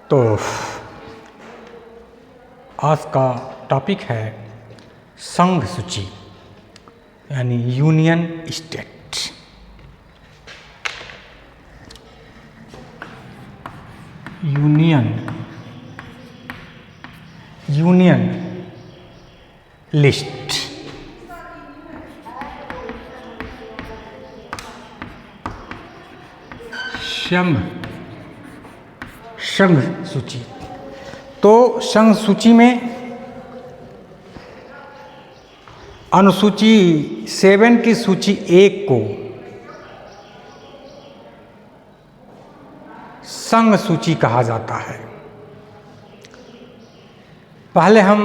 तो आज का टॉपिक है संघ सूची यानी यूनियन स्टेट। Union list. संघ सूची। तो संघ सूची में अनुसूची 7 की सूची 1 को संघ सूची कहा जाता है। पहले हम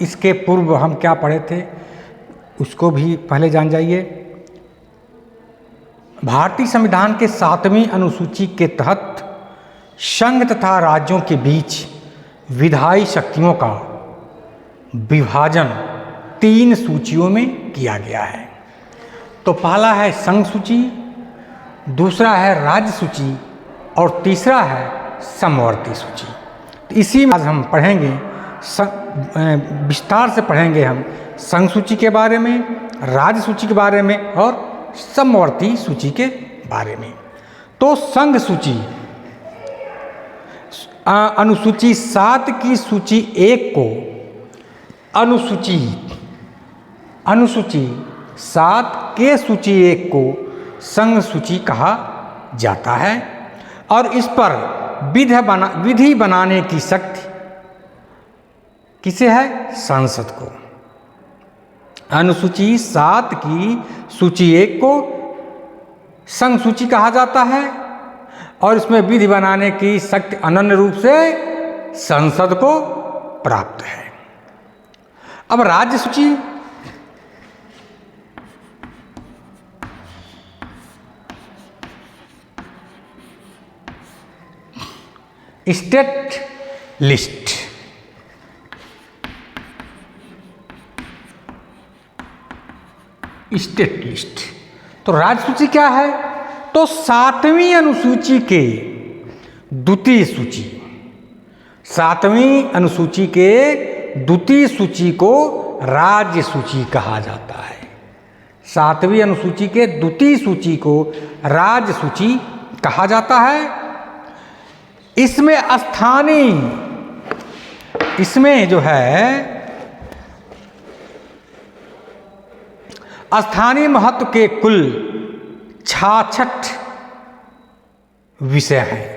इसके पूर्व हम क्या पढ़े थे उसको भी पहले जान जाइए। भारतीय संविधान के 7वीं अनुसूची के तहत संघ तथा राज्यों के बीच विधायी शक्तियों का विभाजन 3 सूचियों में किया गया है। तो पहला है संघ सूची, दूसरा है राज्य सूची और तीसरा है समवर्ती सूची। तो इसी में आज हम पढ़ेंगे, विस्तार से पढ़ेंगे हम संघ सूची के बारे में, राज्य सूची के बारे में और समवर्ती सूची के बारे में। तो संघ सूची अनुसूची 7 की सूची 1 को अनुसूची 7 के सूची 1 को संघ सूची कहा जाता है और इस पर विधि बनाने की शक्ति किसे है? संसद को। अनुसूची 7 की सूची 1 को संघ सूची कहा जाता है और इसमें विधि बनाने की शक्ति अनन्य रूप से संसद को प्राप्त है। अब राज्य सूची। State list. State list. तो राज्य सूची क्या है? तो 7वीं अनुसूची के द्वितीय सूची, 7वीं अनुसूची के द्वितीय सूची को राज्य सूची कहा जाता है। 7वीं अनुसूची के द्वितीय सूची को राज्य सूची कहा जाता है। इसमें जो है स्थानीय महत्व के कुल 66 विषय हैं।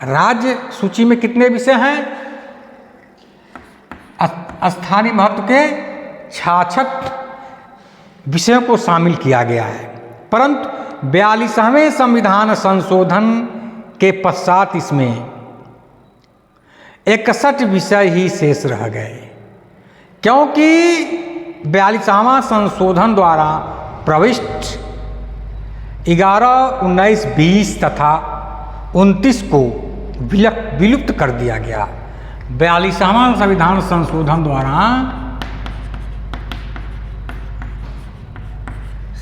राज्य सूची में कितने विषय हैं? स्थानीय महत्व के 66 विषयों को शामिल किया गया है, परंतु 42वें संविधान संशोधन के पश्चात इसमें 61 विषय ही शेष रह गए, क्योंकि 42वां संशोधन द्वारा प्रविष्ट 11, 19, 20 तथा 29 को विलुप्त कर दिया गया। 42वां संविधान संशोधन द्वारा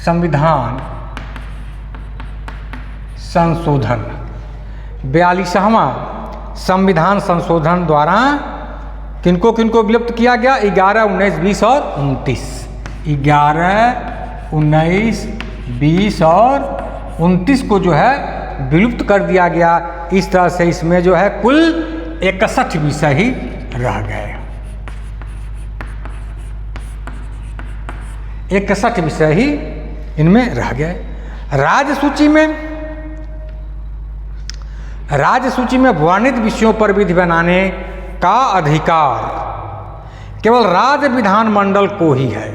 संविधान संशोधन 42वां संविधान संशोधन द्वारा किनको विलुप्त किया गया? 11, 19, 20 और 29। 11, 19, 20 और 29 को जो है विलुप्त कर दिया गया। इस तरह से इसमें जो है कुल 61 विषय ही रह गए। 61 विषय ही इनमें रह गए। राज्य सूची में वर्णित विषयों पर विधि बनाने का अधिकार केवल राज्य विधानमंडल को ही है।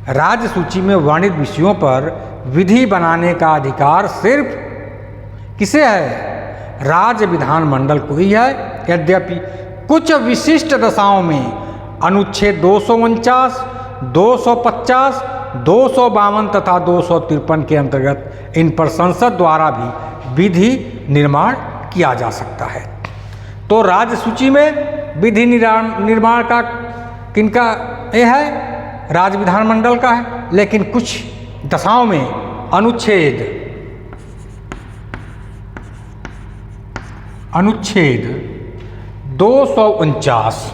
राज्य सूची में वर्णित विषयों पर विधि बनाने का अधिकार सिर्फ किसे है? राज्य विधानमंडल को ही है। यद्यपि कुछ विशिष्ट दशाओं में अनुच्छेद 249, 250, 252 तथा 253 के अंतर्गत इन पर संसद द्वारा भी विधि निर्माण किया जा सकता है। तो राज्य सूची में विधि निर्माण का किनका यह है? राज्य विधानमंडल का है। लेकिन कुछ दशाओं में अनुच्छेद अनुच्छेद 249,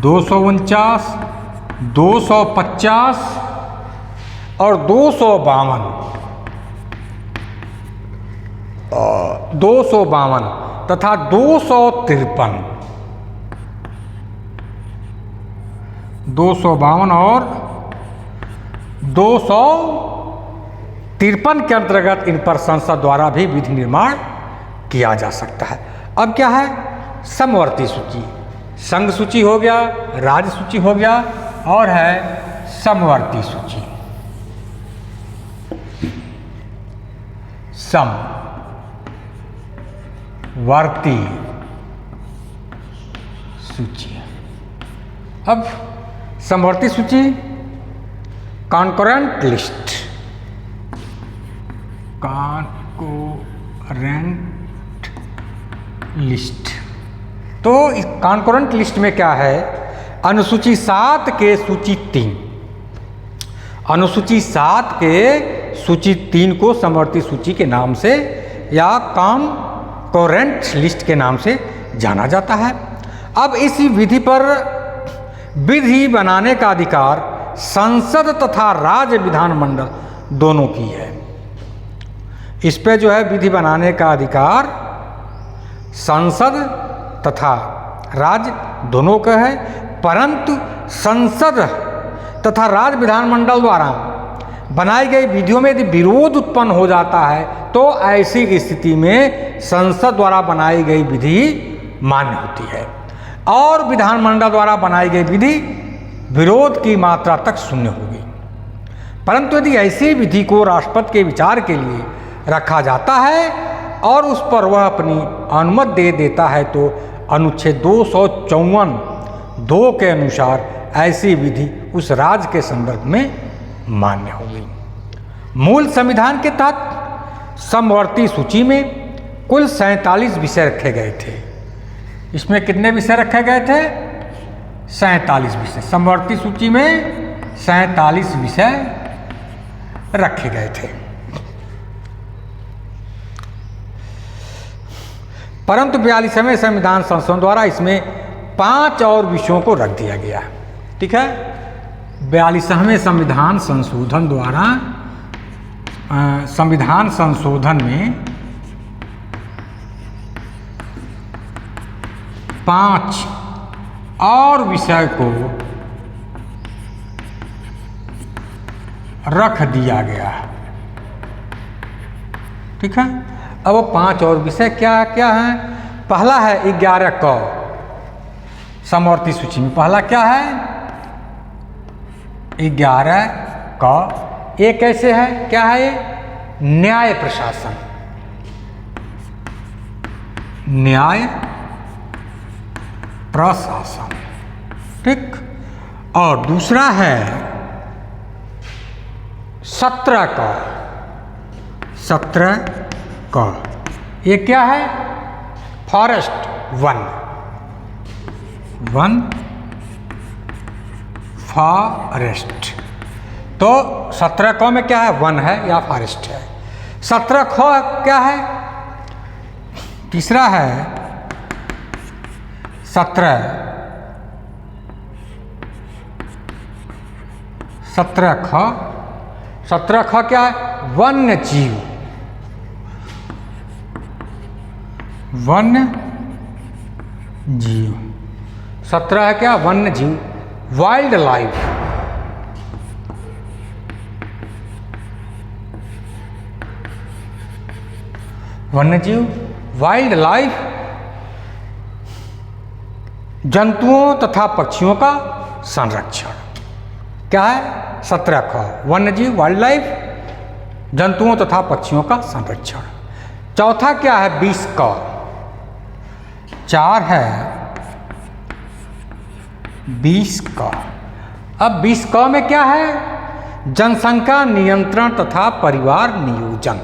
249, 250 और 252, 252 तथा 253, 252 और 253 के अंतर्गत इन पर संसद द्वारा भी विधि निर्माण किया जा सकता है। अब क्या है? समवर्ती सूची। संघ सूची हो गया, राज्य सूची हो गया, और है समवर्ती सूची। समवर्ती सूची। अब समवर्ती सूची, कॉन्करेंट लिस्ट, कॉन्करेंट लिस्ट। तो इस कॉन्करेंट लिस्ट में क्या है? अनुसूची 7 के सूची 3, अनुसूची 7 के सूची 3 को समवर्ती सूची के नाम से या कॉन्करेंट लिस्ट के नाम से जाना जाता है। अब इसी विधि पर विधि बनाने का अधिकार संसद तथा राज्य विधानमंडल दोनों की है। इस पे जो है विधि बनाने का अधिकार संसद तथा राज्य दोनों का है, परंतु संसद तथा राज्य विधानमंडल द्वारा बनाई गई विधियों में यदि विरोध उत्पन्न हो जाता है तो ऐसी स्थिति में संसद द्वारा बनाई गई विधि मान्य होती है और विधानमंडल द्वारा बनाई गई विधि विरोध की मात्रा तक शून्य होगी। परंतु यदि ऐसी विधि को राष्ट्रपति के विचार के लिए रखा जाता है और उस पर वह अपनी अनुमति दे देता है तो अनुच्छेद 254(2) के अनुसार ऐसी विधि उस राज्य के संदर्भ में मान्य होगी। मूल संविधान के तहत समवर्ती सूची में कुल 47 विषय रखे गए थे। इसमें कितने विषय रखे गए थे? 47 विषय। समवर्ती सूची में 47 विषय रखे गए थे। परंतु 42वें संविधान संशोधन द्वारा इसमें 5 और विषयों को रख दिया गया। ठीक है, 42वें संविधान संशोधन द्वारा संविधान संशोधन में 5 और विषय को रख दिया गया। ठीक है, अब वो 5 और विषय क्या क्या हैं? पहला है 11 क समवर्ती सूची में। पहला क्या है? 11 क। ये कैसे है? क्या है ये? न्याय प्रशासन, न्याय प्रशासन। ठीक। और दूसरा है 17 क, 17 क। ये क्या है? Forest, one, one forest. तो 17 क में क्या है? वन है या फॉरेस्ट है। 17 ख क्या है? तीसरा है 17 ख। 17 ख क्या है? वन्य जीव, वन्य जीव। 17 है क्या? वन्य जीव, वाइल्ड लाइफ। वन्य जीव, वाइल्ड लाइफ, जंतुओं तथा पक्षियों का संरक्षण। क्या है? 17 ख, वन्य जीव, वाइल्ड लाइफ, जंतुओं तथा पक्षियों का संरक्षण। चौथा क्या है? 20 क। 4 है 20 क। अब 20 क में क्या है? जनसंख्या नियंत्रण तथा परिवार नियोजन।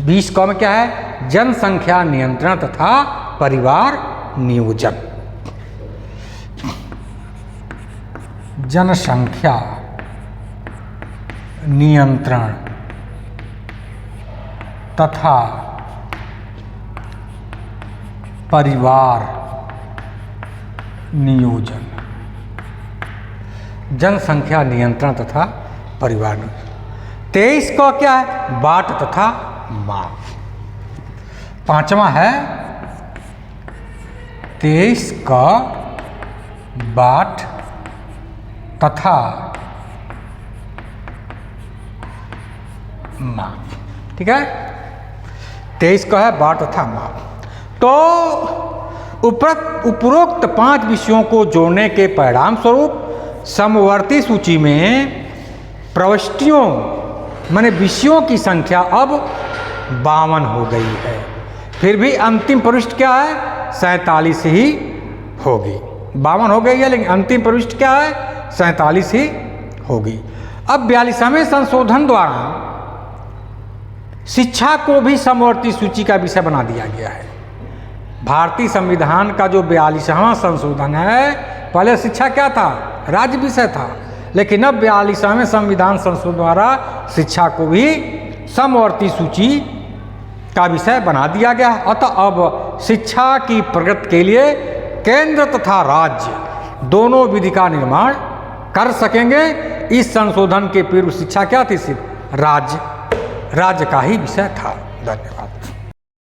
20 क में क्या है? जनसंख्या नियंत्रण तथा परिवार नियोजन। जनसंख्या नियंत्रण तथा परिवार नियोजन, जनसंख्या नियंत्रण तथा परिवार नियोजन। 23 का क्या है? बाट तथा माप। 5वां है 23 का बाट तथा माप। ठीक है, 23 का है बाट तथा माप। तो उपरोक्त 5 विषयों को जोड़ने के परिणाम स्वरूप समवर्ती सूची में प्रविष्टियों माने विषयों की संख्या अब 52 हो गई है। फिर भी अंतिम प्रविष्टि क्या है? 47 ही होगी। 52 हो गई है, लेकिन अंतिम प्रविष्टि क्या है? 47 ही होगी। अब 42वें संशोधन द्वारा शिक्षा को भी समवर्ती सूची का विषय बना दिया गया है। भारतीय संविधान का जो 42वां संशोधन है, पहले शिक्षा क्या था? राज्य विषय था, लेकिन अब 42वें संविधान संशोधन द्वारा शिक्षा को भी समवर्ती सूची का विषय बना दिया गया है। अतः अब शिक्षा की प्रगति के लिए केंद्र तथा राज्य दोनों विधि का निर्माण कर सकेंगे। इस संशोधन के पूर्व शिक्षा क्या थी? सिर्फ राज्य का ही विषय था। धन्यवाद।